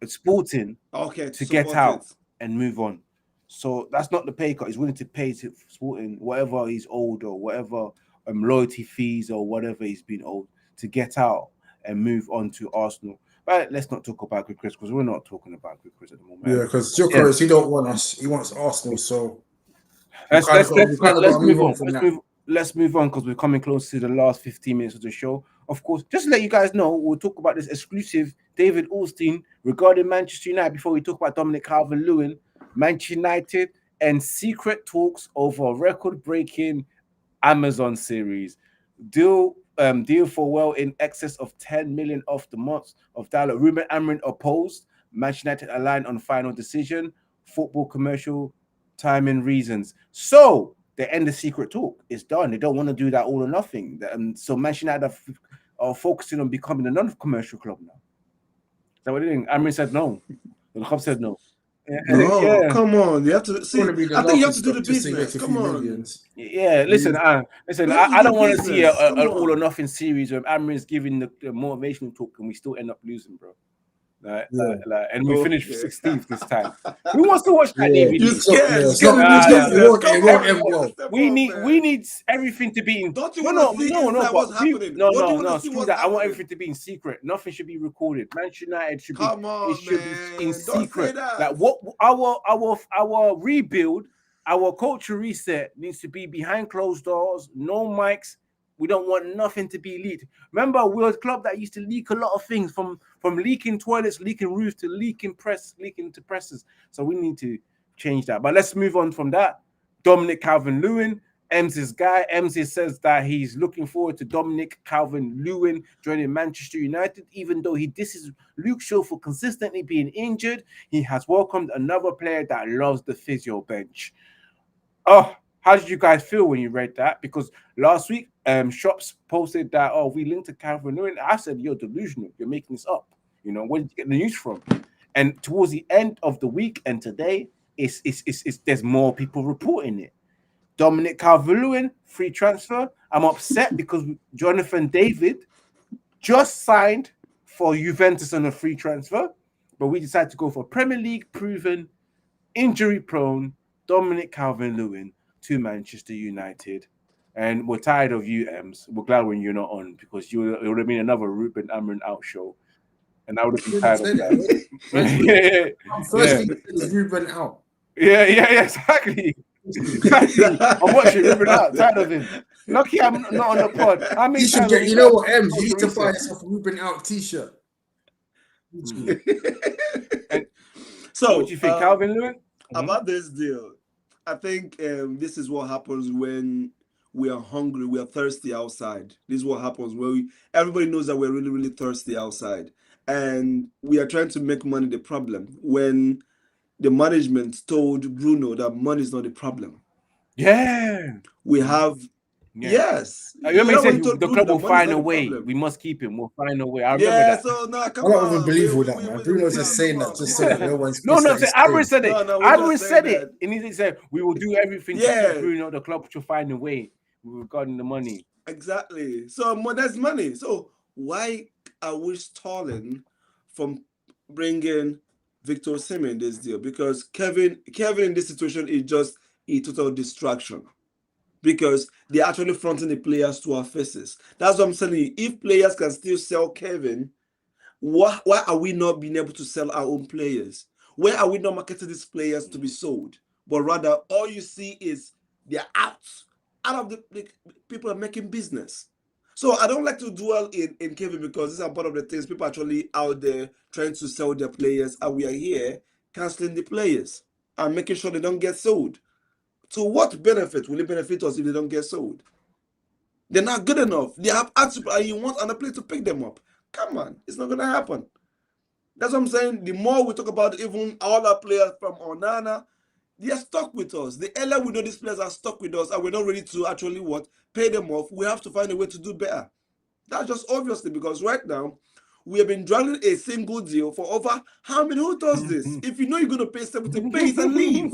Sporting to get out and move on. So that's not the pay cut. He's willing to pay to Sporting whatever he's owed or whatever loyalty fees or whatever he's been owed to get out and move on to Arsenal. But let's not talk about Gyökeres because we're not talking about Gyökeres at the moment. Yeah, because Gyökeres, he don't want us. He wants Arsenal. So let's move on because we're coming close to the last 15 minutes of the show. Of course, just to let you guys know, we'll talk about this exclusive David Ornstein regarding Manchester United before we talk about Dominic Calvert-Lewin, Manchester United, and secret talks over a record-breaking Amazon series. Deal for well in excess of 10 million off the months of dialogue. Ruben Amorim opposed. Manchester United aligned on final decision. Football commercial timing reasons. So they end the secret talk. It's done. They don't want to do that all or nothing. So Manchester United are focusing on becoming a non-commercial club now. Is that what they're doing? Amorim said no. The club said no. Come on. You have to see. I think you have to do the business. Come on. Yeah, listen. I don't want to see an all or nothing series where Amorim's giving the motivational talk and we still end up losing, bro. And we finished 16th this time. Who wants to watch that DVD? You're scared. We need everything to be in. Don't you want to see what's happening? No. Screw that. I want everything to be in secret. Nothing should be recorded. Manchester United should be. It should be in secret. Like what our rebuild, our culture reset needs to be behind closed doors. No mics. We don't want nothing to be leaked. Remember, we were a club that used to leak a lot of things, from leaking toilets, leaking roofs, to leaking to presses. So we need to change that. But let's move on from that. Dominic Calvert-Lewin, Ems's guy. Ems says that he's looking forward to Dominic Calvert-Lewin joining Manchester United, even though he disses Luke Shaw for consistently being injured. He has welcomed another player that loves the physio bench. Oh, how did you guys feel when you read that? Because last week, Shops posted that, oh, we linked to Calvert-Lewin. I said, you're delusional. You're making this up. You know, where did you get the news from? And towards the end of the week and today, it's there's more people reporting it. Dominic Calvert-Lewin, free transfer. I'm upset because Jonathan David just signed for Juventus on a free transfer, but we decided to go for Premier League proven, injury-prone Dominic Calvert-Lewin to Manchester United. And we're tired of you, Ems. We're glad when you're not on because it would have been another Ruben Amorim out show. And I would have been tired of that. First, Ruben out. Yeah, exactly. I'm watching Ruben out, tired of him. Lucky I'm not on the pod. I mean, you know what, Ems? You need to buy yourself a Ruben out t-shirt. So, what do you think, Calvert-Lewin? About this deal, I think this is what happens when we are hungry, we are thirsty outside. This is what happens when everybody knows that we're really, really thirsty outside. And we are trying to make money the problem when the management told Bruno that money is not the problem. Yeah. We have, yes. I remember he said the club will find a way. We must keep him. We'll find a way. I remember that. So no, come on. I don't even believe all that, man. Bruno's just saying that just so that no one's... No, Amorim said it. Amorim said it. And he said, we will do everything to keep Bruno. The club will find a way regarding the money. Exactly. So there's money. So why are we stalling from bringing Victor Osimhen in this deal? Because Kevin in this situation is just a total distraction because they're actually fronting the players to our faces. That's what I'm telling you. If players can still sell Kevin, why are we not being able to sell our own players? Why are we not marketing these players to be sold? But rather, all you see is they're out of the people are making business. So I don't like to dwell in Kevin because these are part of the things people are actually out there trying to sell their players, and we are here canceling the players and making sure they don't get sold. To what benefit will it benefit us if they don't get sold? They're not good enough. They have attitude, and you want another player to pick them up. Come on, it's not going to happen. That's what I'm saying. The more we talk about even all our players from Onana, they are stuck with us. The earlier we know these players are stuck with us and we're not ready to actually pay them off, we have to find a way to do better. That's just obviously because right now we have been dragging a single deal for over how many? Who does this? If you know you're going to pay 70, pay it and leave.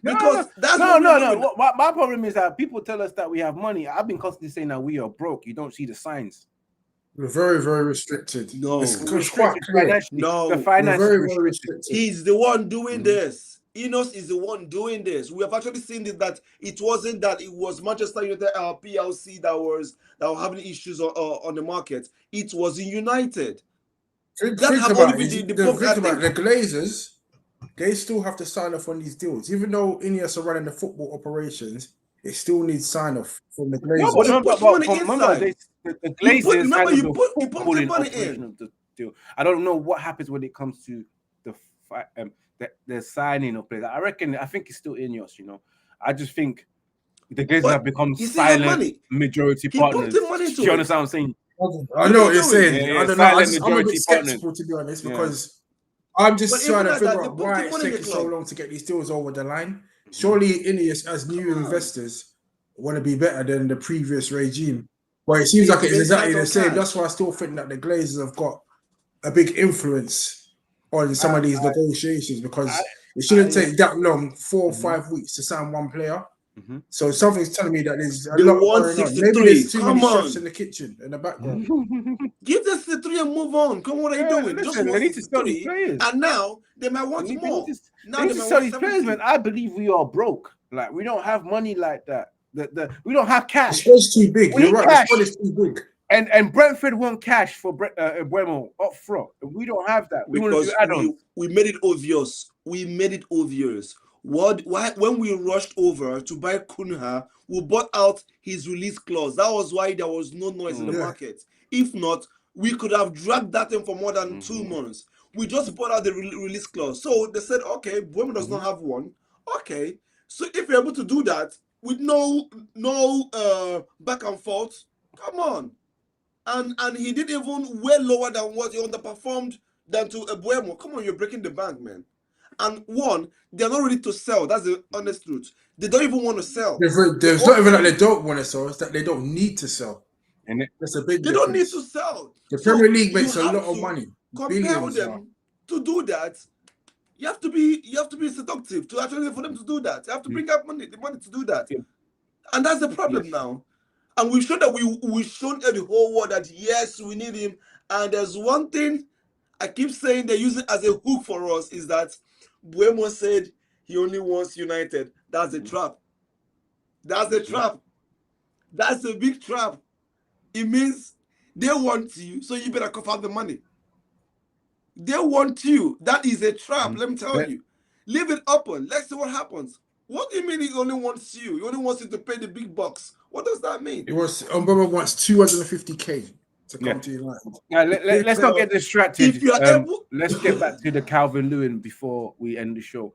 Because that's no. My problem is that people tell us that we have money. I've been constantly saying that we are broke. You don't see the signs. We're very, very restricted. No, it's quite clear. No, the finance very, very restricted. He's the one doing this. INEOS is the one doing this. We have actually seen that it wasn't that it was Manchester United PLC that were having issues on the market. It was in United. Think about the Glazers. They still have to sign off on these deals, even though INEOS are running the football operations. It still needs sign off from the Glazers. No, but the Glazers remember, you put the money in. Of the deal. I don't know what happens when it comes to the signing of players. I think it's still INEOS, you know. I just think the Glazers have become silent majority partners. Do you understand what I'm saying? I know what you're saying. I don't know. I'm a bit skeptical, to be honest, because I'm just trying to figure out why it's taking so long to get these deals over the line. Surely INEOS, as new investors, want to be better than the previous regime. But it seems like it's exactly the same. That's why I still think that the Glazers have got a big influence on some of these negotiations, because it shouldn't take that long, 4 or 5 weeks to sign one player. So something's telling me that there's a lot going on. Maybe there's too many chefs in the kitchen in the background. Give the 63 and move on. Come on, what are you doing? Listen, they need to sell these players. And now they might want more. Now they need to sell these players, man. I believe we are broke. Like, we don't have money like that. We don't have cash. The squad's too big. You're right. The squad is too big. And Brentford want cash for Buemo up front. We don't have that. We want to do add-ons. We made it obvious. When we rushed over to buy Cunha, we bought out his release clause. That was why there was no noise in the market. If not, we could have dragged that in for more than 2 months. We just bought out the release clause. So they said, okay, Buemo does not have one. Okay, So if you're able to do that with no back and forth, come on. And he did even way lower than what he underperformed than to Buemo. Come on, you're breaking the bank, man. And one, they're not ready to sell. That's the honest truth. They don't even want to sell. There's not even like they don't want to sell, it's that they don't need to sell. And That's a big They difference. don't need to sell. The So Premier League makes you a have lot of to money. compel Billions. them to do that. You have to be seductive to actually for them to do that. You have to bring up the money to do that. Yeah. And that's the problem now. And we've shown that we've shown the whole world that yes, we need him. And there's one thing I keep saying they use it as a hook for us is that Buemo said he only wants United. That's a trap. That's a trap. That's a big trap. It means they want you, so you better cough out the money. They want you. That is a trap, let me tell you. Leave it open. Let's see what happens. What do you mean he only wants you? He only wants you to pay the big bucks. What does that mean? It was Mbama wants 250k to come to United. Now, let's not get distracted. If you're able, let's get back to the Calvin Lewin before we end the show.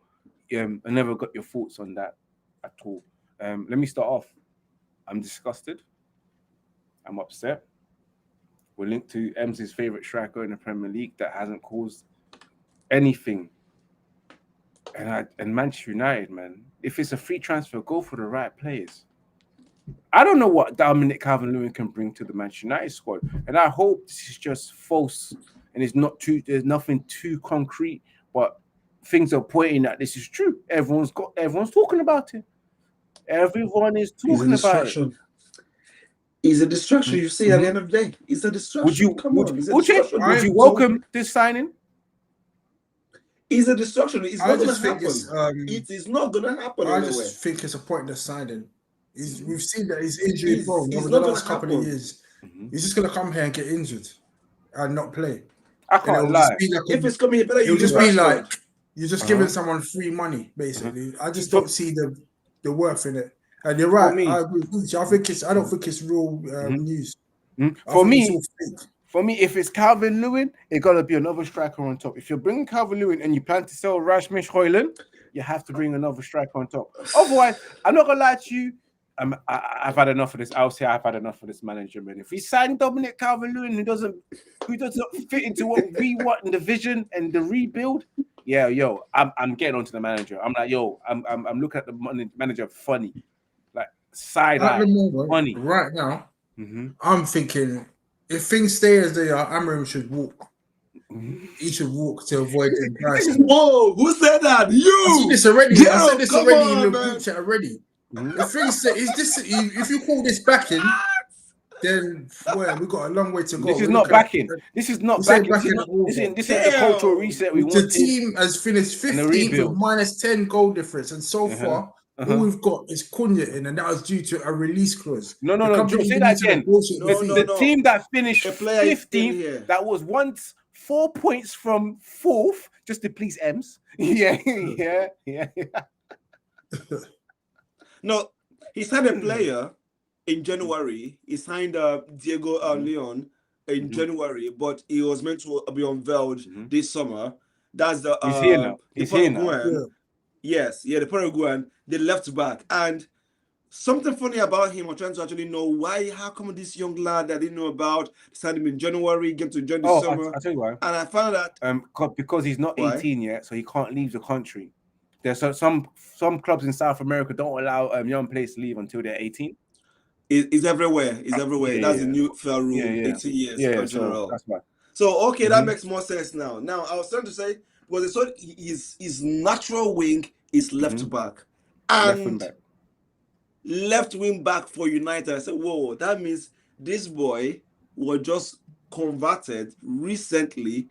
I never got your thoughts on that at all. Let me start off. I'm disgusted. I'm upset. We're linked to Ems's favorite striker in the Premier League that hasn't caused anything. And Manchester United, man, if it's a free transfer, go for the right players. I don't know what Dominic Calvert-Lewin can bring to the Manchester United squad, and I hope this is just false and it's not too. There's nothing too concrete, but things are pointing that this is true. Everyone's talking about it. Everyone is talking about it. It's a distraction. You see, at the end of the day, it's a distraction. Would you welcome this signing? It's a distraction. It's not going to happen. It is not going to happen. I just think it's a pointless signing. We've seen that he's injury prone over the last couple of years. He's just going to come here and get injured and not play. I can't lie. If it's coming here, better it'll just be like you're just giving someone free money, basically. I just don't see the worth in it. And you're right. I agree with you. I don't think it's real news. For me, if it's Calvin Lewin, it gotta be another striker on top. If you're bringing Calvin Lewin and you plan to sell Rasmus Højlund, you have to bring another striker on top. Otherwise, I'm not gonna lie to you. I've had enough of this. I'll say I've had enough of this manager, man. If we sign Dominic Calvert-Lewin, who doesn't fit into what we want in the vision and the rebuild, I'm getting onto the manager. I'm like, I'm looking at the manager funny, like side eye, funny. Right now, I'm thinking if things stay as they are, Amorim should walk. He should walk to avoid embarrassment. Whoa, who said that? You. I said this already. I said this already in the group chat already. The thing say is this: if you call this backing, then we got a long way to go. This is not backing. This is not backing. This is the cultural reset we want. The team has finished 15th with minus 10 goal difference, and so far all we've got is Cunha in, and that was due to a release clause. No. Say that again. The team that finished 15th, that was once 4 points from 4th, just to please Ems. Yeah. No, he signed a player in January. He signed Diego Leon in January, but he was meant to be unveiled this summer. That's the he's here now. He's here now. Yeah. Yes, the Paraguayan, the left back. And something funny about him, I'm trying to actually know how come this young lad that I didn't know about signed him in January, get to join the summer. I'll tell you why. And I found out because he's not 18 yet, so he can't leave the country. There's some clubs in South America don't allow young players to leave until they're 18. It's everywhere. It's everywhere. That's the new fair rule. 18 years. So that's why. So that makes more sense now. Now I was trying to say, well, his natural wing is left back and left wing back for United. I said, whoa, that means this boy was just converted recently.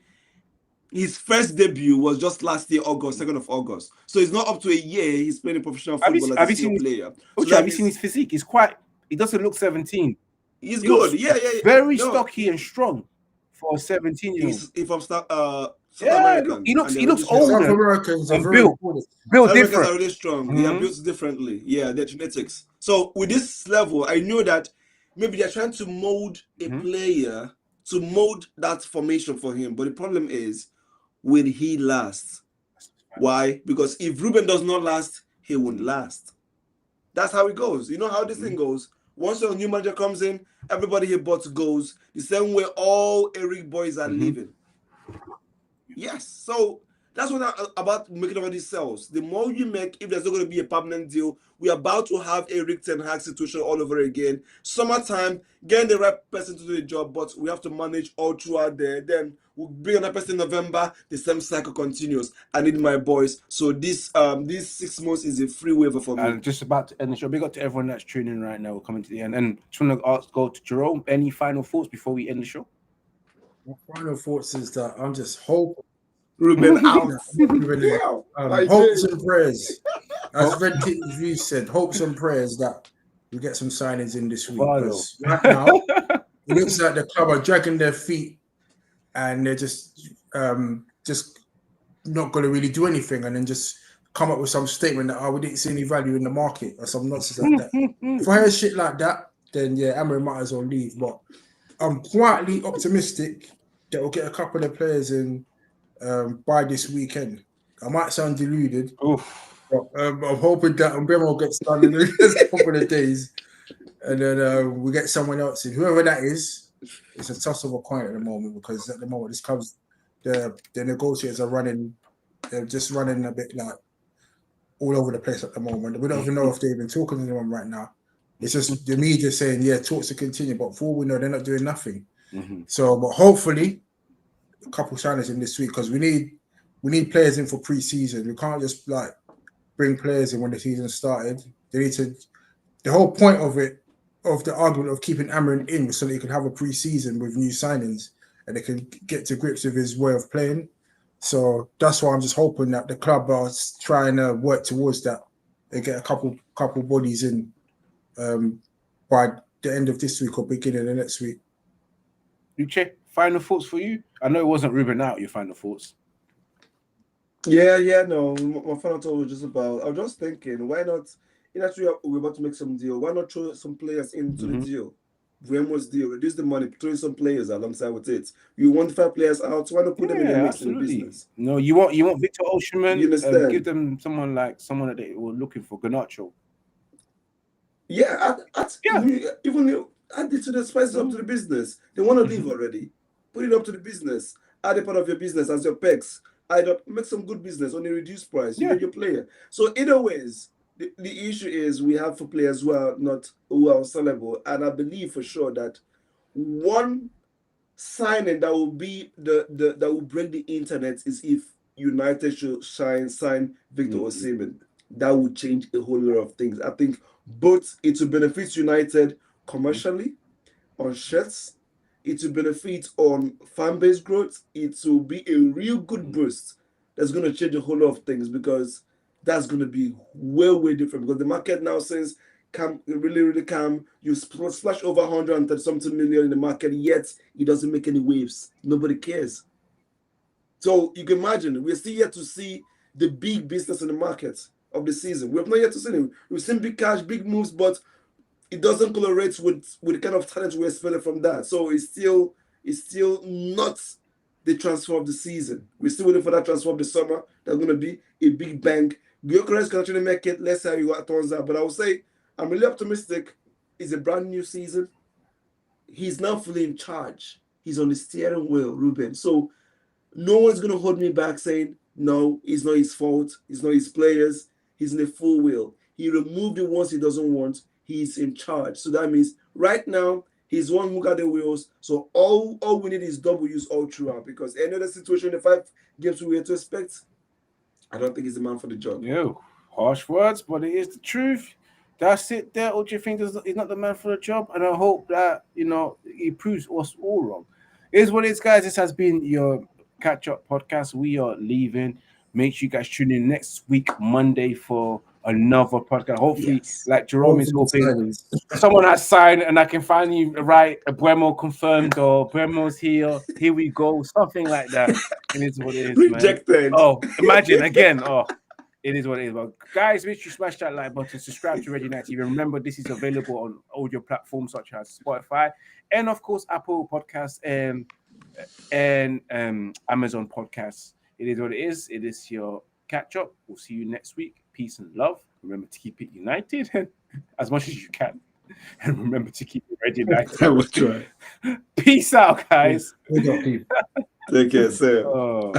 His first debut was just last year, August, 2nd of August. So it's not up to a year. He's playing professional football as a senior player. Have you seen his physique? He doesn't look 17. He's good. Yeah. Very stocky and strong for a 17-year-old. If I'm South American. He looks older. South Americans are built different. Are really strong. They are built differently. Yeah, their genetics. So with this level, I know that maybe they're trying to mold a player to mold that formation for him. But the problem is, will he last? Why? Because if Ruben does not last, he won't last. That's how it goes. You know how this thing goes. Once a new manager comes in, everybody he bought goes. The same way all Eric boys are leaving. Yes. So that's what about making over these sales. The more you make, if there's not going to be a permanent deal, we're about to have a Rick Ten Hag situation all over again. Summertime, getting the right person to do the job, but we have to manage all throughout there. Then we'll bring another person in November. The same cycle continues. I need my boys. So this 6 months is a free waiver for me. And just about to end the show. Big up to everyone that's tuning in right now. We're coming to the end. And just want to go to Jerome. Any final thoughts before we end the show? My final thoughts is that I'm just hoping. Ruben out. Hopes and prayers. As Red Review said, hopes and prayers that we get some signings in this week. Because right now, it looks like the club are dragging their feet and they're just not going to really do anything and then just come up with some statement that we didn't see any value in the market or some nonsense like that. If I hear shit like that, then yeah, Amrin might as well leave. But I'm quietly optimistic that we'll get a couple of players in by this weekend. I might sound deluded, but I'm hoping that Mbemo gets done in the next couple of days, and then we get someone else in. Whoever that is, it's a toss of a coin at the moment because at the moment this club's the negotiators are running. They're just running a bit like all over the place at the moment. We don't even know if they're even talking to anyone right now. It's just the media saying, yeah, talks to continue, but for all we know, they're not doing nothing. So, but hopefully, a couple signings in this week because we need players in for pre-season. We can't just like bring players in when the season started. They need to. The whole point of the argument of keeping Amrin in was so that he can have a pre-season with new signings and they can get to grips with his way of playing. So that's why I'm just hoping that the club are trying to work towards that. They get a couple bodies in by the end of this week or beginning of next week. Luce, final thoughts for you? I know it wasn't Ruben out, your final thoughts. No. My final thought was just about, I was just thinking, why not, we're about to make some deal, why not throw some players into the deal? Vremo's deal, reduce the money, throw in some players alongside with it. You want 5 players out, why not put them in the mix in the business? No, you want Victor Osimhen, You understand? give them someone that they were looking for, Garnacho. Yeah, even add it to the spices up to the business. They want to leave already. Put it up to the business. Add a part of your business as your pecs. Add up, make some good business on a reduced price. You get your player. So either ways, the issue is we have for players who are sellable, and I believe for sure that one signing that will be that will break the internet is if United should sign Victor Osimhen. That would change a whole lot of things. I think both it will benefit United commercially on shirts. It will benefit on fan base growth. It will be a real good boost that's going to change a whole lot of things because that's going to be way different because the market now says really calm. You splash over 130-something million in the market, yet it doesn't make any waves. Nobody cares. So you can imagine, we're still yet to see the big business in the market of the season. We have not yet to see it. We've seen big cash, big moves, but it doesn't correlate with the kind of talent we're expecting from that. So it's still not the transfer of the season. We're still waiting for that transfer of the summer. That's going to be a big bang. Gyökeres can actually make it. Let's see how it turns out. But I would say I'm really optimistic. It's a brand new season. He's now fully in charge. He's on the steering wheel, Ruben. So no one's going to hold me back saying, no, it's not his fault. It's not his players. He's in the full wheel. He removed the ones he doesn't want. He's in charge. So that means right now, he's one who got the wheels. So all we need is W's all throughout because any other situation, the 5 games we had to expect, I don't think he's the man for the job. Yo, harsh words, but it is the truth. That's it there. Or do you think he's not the man for the job? And I hope that, he proves us all wrong. It is what it is, guys. This has been your catch-up podcast. We are leaving. Make sure you guys tune in next week, Monday, for another podcast. Hopefully, like Jerome is hoping, someone has signed and I can finally write a Bremo confirmed or Bremo's here. Here we go. Something like that. It is what it is, Rejected. Man. Oh, imagine again. Oh, it is what it is. But guys, make sure you smash that like button, subscribe to Ready Night TV. Remember, this is available on audio platforms such as Spotify and, of course, Apple Podcasts and Amazon Podcasts. It is what it is. It is your catch-up. We'll see you next week. Peace and love. Remember to keep it united as much as you can. And remember to keep it red united. I will try. Peace out, guys. We got people. Take care, sir. Oh.